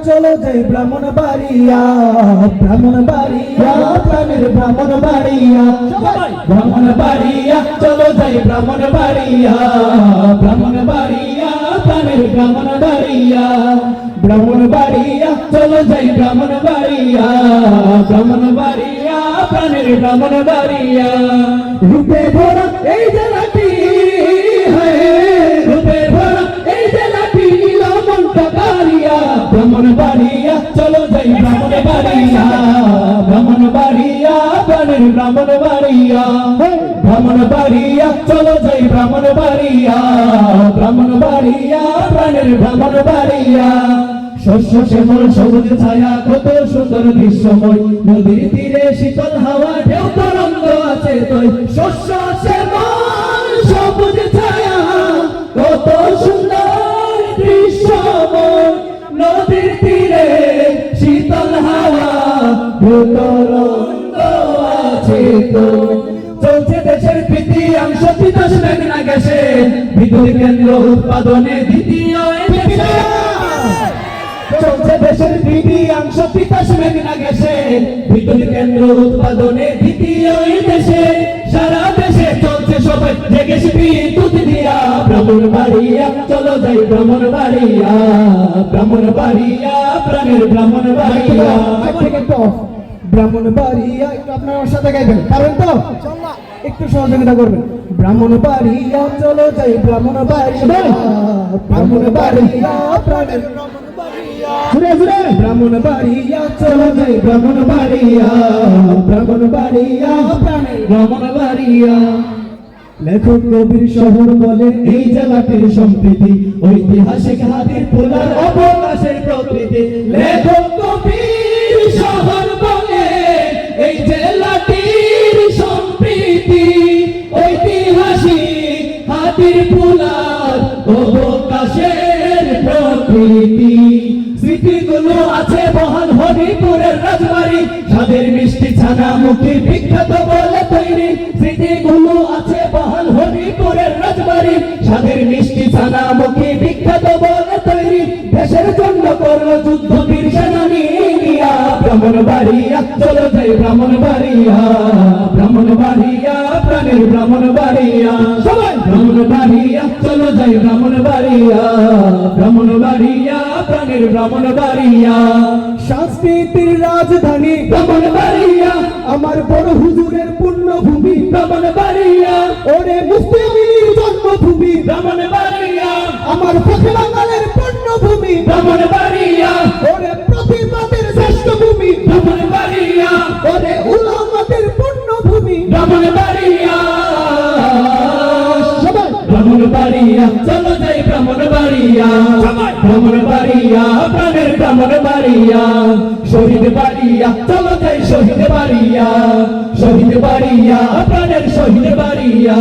চলো যাই ব্রাহ্মণ বাড়িয়া, ব্রাহ্মণ বাড়িয়া প্রাণের ব্রাহ্মণ বাড়িয়া, ব্রাহ্মণ বাড়িয়া চলো যাই ব্রাহ্মণ বাড়িয়া, ব্রাহ্মণ বাড়িয়া প্রাণের ব্রাহ্মণ বাড়িয়া, ব্রাহ্মণ বাড়িয়া চলো যাই ব্রাহ্মণ বাড়িয়া, ব্রাহ্মণ বাড়িয়া প্রাণের ব্রাহ্মণ বাড়িয়া। রূপে ভরা এই জেলাটি, রূপে ভরা এই জেলাটি নীলমণ কাকারিয়া, ব্রাহ্মণ বাড়িয়া চলো যাই ব্রাহ্মণ বাড়িয়া, ব্রাহ্মণ বাড়িয়া প্রাণের ব্রাহ্মণ বাড়িয়া, ব্রাহ্মণ বাড়িয়া চলো যাই ব্রাহ্মণ বাড়িয়া, ব্রাহ্মণ বাড়িয়া প্রাণের ব্রাহ্মণ বাড়িয়া। শস্য শ্যামল সবুজ ছায়া কত সুন্দর দৃশ্যময়, নদীর তীরে শীতল হাওয়া ঢেউ তরঙ্গ আছে তোই। শস্য শ্যামল সবুজ ছায়া কত সুন্দর দৃশ্যময়, নদীর তীরে শীতল হাওয়া ঢেউ তরঙ্গ আছে তোই। চলছে দেশের তৃতীয়াংশ তিতাস মেঘনা গ্যাসে, বিদ্যুৎ কেন্দ্র উৎপাদনে দ্বিতীয় দেশে। চলছে দেশের তৃতীয়াংশ তিতাস মেঘনা গ্যাসে, বিদ্যুৎ কেন্দ্র উৎপাদনে দ্বিতীয় দেশে। সারা দেশে চলছে সবাই জেগে বিদ্যুৎ দিয়া, ব্রাহ্মণ বাড়িয়া চলো যাই ব্রাহ্মণ বাড়িয়া, ব্রাহ্মণ বাড়িয়া প্রাণের ব্রাহ্মণ বাড়িয়া। ব্রাহ্মণ বাড়িয়া একটু আপনার সাথে গাইবেন, পারেন তো? একটু সহযোগিতা করবেন। ব্রাহ্মণ বাড়িয়া চলো যাই ব্রাহ্মণ বাড়িয়া, ব্রাহ্মণ বাড়িয়া প্রাণের ব্রাহ্মণ বাড়িয়া, জুড়ে জুড়ে ব্রাহ্মণ বাড়িয়া চলো যাই ব্রাহ্মণ বাড়িয়া, ব্রাহ্মণ বাড়িয়া প্রাণের ব্রাহ্মণ বাড়িয়া। লেখক কবির শহর বলে এই জেলাটির সম্প্রীতি, ঐতিহাসিক হাতির পোলার অবকাশের প্রকৃতি। লেখক কবির শহর বলে এই জেলাটির সম্প্রীতি, ঐতিহাসিক হাতির পোলার অবকাশের প্রকৃতি। স্মৃতিগুলো আছে বহাল হরিপুরের রাজবাড়ি, স্বাদের মিষ্টি ছানা মুখী বিখ্যাত বলে তৈরি। স্মৃতিগুলো আছে বহাল হরিপুরের রাজবাড়ি, স্বাদের মিষ্টি ছানা মুখী বিখ্যাত বলে তৈরি। দেশের জন্য করলো যুদ্ধ বীর সেনানী নিয়া, ব্রাহ্মণ বাড়িয়া চলো যাই ব্রাহ্মণ বাড়িয়া, ব্রাহ্মণ বাড়িয়া প্রাণের ব্রাহ্মণ বাড়িয়া। সবাই ব্রাহ্মণ বাড়িয়া চলো যাই ব্রাহ্মণ বাড়িয়া, ব্রাহ্মণ বাড়িয়া প্রাণের ব্রাহ্মণ বাড়িয়া। সংস্কৃতির রাজধানী ব্রাহ্মণ বাড়িয়া, আমার বড় হুজুরের পুণ্যভূমি ব্রাহ্মণ বাড়িয়া। ওরে মুসলিমের জন্মভূমি ব্রাহ্মণ বাড়িয়া, আমার ফখরে বাঙালের পুণ্যভূমি ব্রাহ্মণ বাড়িয়া। ওরে প্রতিবাদের শ্রেষ্ঠ ভূমি ব্রাহ্মণ বাড়িয়া, ওরে উলামাদের পুণ্যভূমি ব্রাহ্মণ বাড়িয়া। ব্রাহ্মণ বাড়িয়া চলো যাই ব্রাহ্মণ বাড়িয়া, ব্রাহ্মণ বাড়িয়া প্রাণের ব্রাহ্মণ বাড়িয়া। শহীদ বাড়িয়া চলো যাই শহীদ বাড়িয়া, শহীদ বাড়িয়া প্রাণের শহীদ বাড়িয়া।